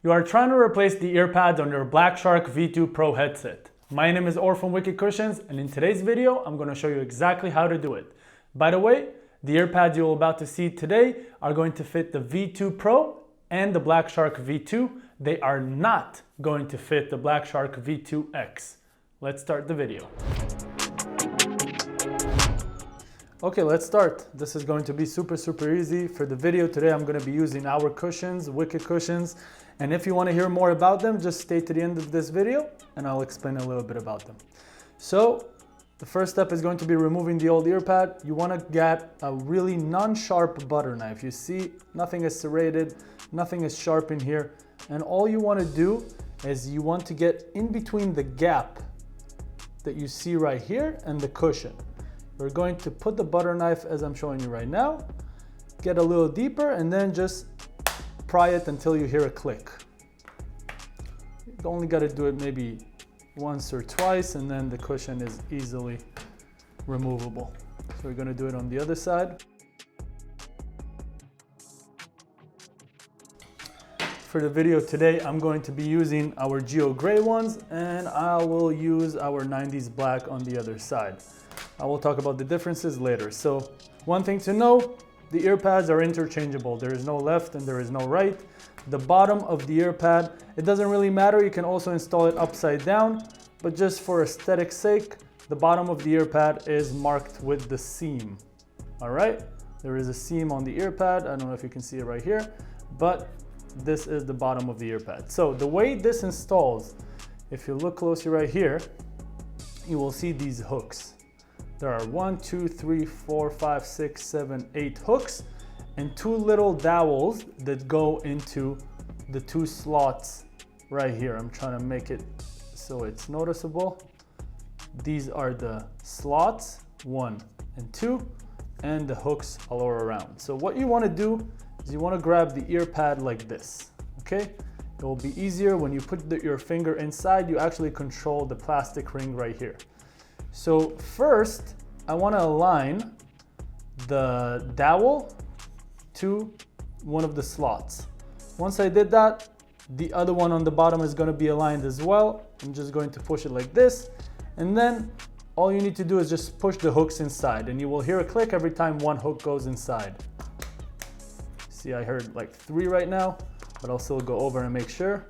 You are trying to replace the Earpads on your Blackshark V2 Pro headset. My name is Or from Wicked Cushions, and in today's video, I'm going to show you exactly how to do it. By the way, the Earpads you're about to see today are going to fit the V2 Pro and the Blackshark V2. They are not going to fit the Blackshark V2 X. Let's start the video. Okay, let's start. This is going to be super easy. For the video today, I'm going to be using our cushions, Wicked Cushions. And if you want to hear more about them, just stay to the end of this video and I'll explain a little bit about them. So the first step is going to be removing the old earpad. You want to get a really non-sharp butter knife. You see, nothing is serrated, nothing is sharp in here. And all you want to do is you want to get in between the gap that you see right here and the cushion. We're going to put the butter knife as I'm showing you right now, get a little deeper, and then just pry it until you hear a click. You only got to do it maybe once or twice, and then the cushion is easily removable. So we're going to do it on the other side. For the video today, I'm going to be using our Geo Gray ones, and I will use our 90s black on the other side. I will talk about the differences later. So one thing to know, the earpads are interchangeable. There is no left and there is no right. The bottom of the earpad, it doesn't really matter. You can also install it upside down, but just for aesthetic's sake, the bottom of the earpad is marked with the seam. All right, there is a seam on the earpad. I don't know if you can see it right here, but this is the bottom of the earpad. So the way this installs, if you look closely right here, you will see these hooks. There are 1, 2, 3, 4, 5, 6, 7, 8 hooks and 2 little dowels that go into the 2 slots right here. I'm trying to make it so it's noticeable. These are the slots, 1 and 2, and the hooks all around. So what you want to do is you want to grab the earpad like this, okay? It will be easier when you put your finger inside, you actually control the plastic ring right here. So first, I want to align the dowel to one of the slots. Once I did that, the other one on the bottom is going to be aligned as well. I'm just going to push it like this. And then all you need to do is just push the hooks inside, and you will hear a click every time one hook goes inside. See, I heard like 3 right now, but I'll still go over and make sure.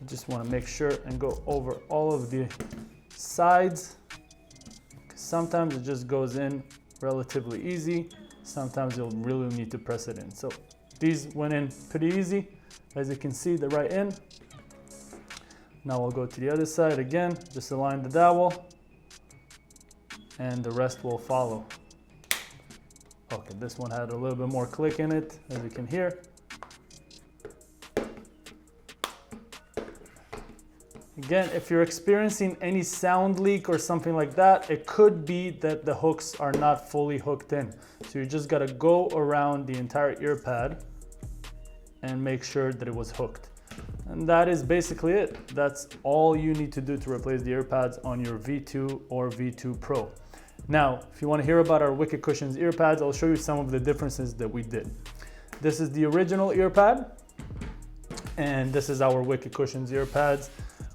Just want to make sure and go over all of the sides. Sometimes it just goes in relatively easy. Sometimes you'll really need to press it in. So these went in pretty easy. As you can see, they're right in. Now we'll go to the other side again. Just align the dowel and the rest will follow. Okay, this one had a little bit more click in it, as you can hear. Again, if you're experiencing any sound leak or something like that, it could be that the hooks are not fully hooked in. So you just gotta go around the entire earpad and make sure that it was hooked. And that is basically it. That's all you need to do to replace the earpads on your V2 or V2 Pro. Now, if you want to hear about our Wicked Cushions earpads, I'll show you some of the differences that we did. This is the original earpad, and this is our Wicked Cushions earpads.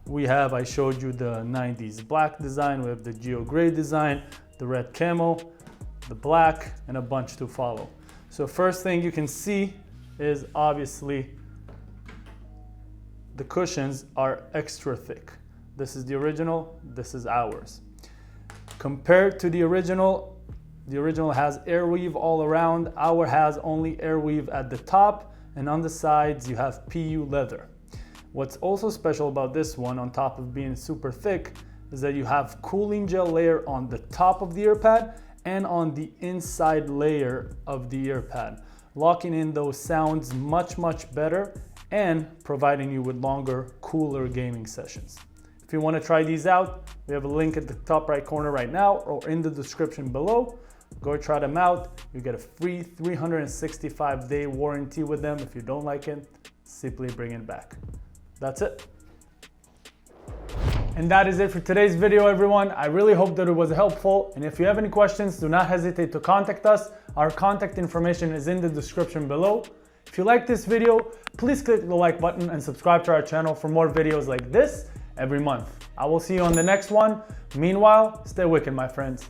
We have, I showed you the 90s black design, we have the Geo Gray design, the red camo, the black, and a bunch to follow. So first thing you can see is obviously the cushions are extra thick. This is the original, this is ours. Compared to the original has airweave all around, our has only airweave at the top, and on the sides you have PU leather. What's also special about this one, on top of being super thick, is that you have cooling gel layer on the top of the earpad and on the inside layer of the earpad, locking in those sounds much better and providing you with longer, cooler gaming sessions. If you want to try these out, we have a link at the top right corner right now or in the description below. Go try them out. You get a free 365-day warranty with them. If you don't like it, simply bring it back. That's it. And that is it for today's video, everyone. I really hope that it was helpful. And if you have any questions, do not hesitate to contact us. Our contact information is in the description below. If you like this video, please click the like button and subscribe to our channel for more videos like this every month. I will see you on the next one. Meanwhile, stay wicked, my friends.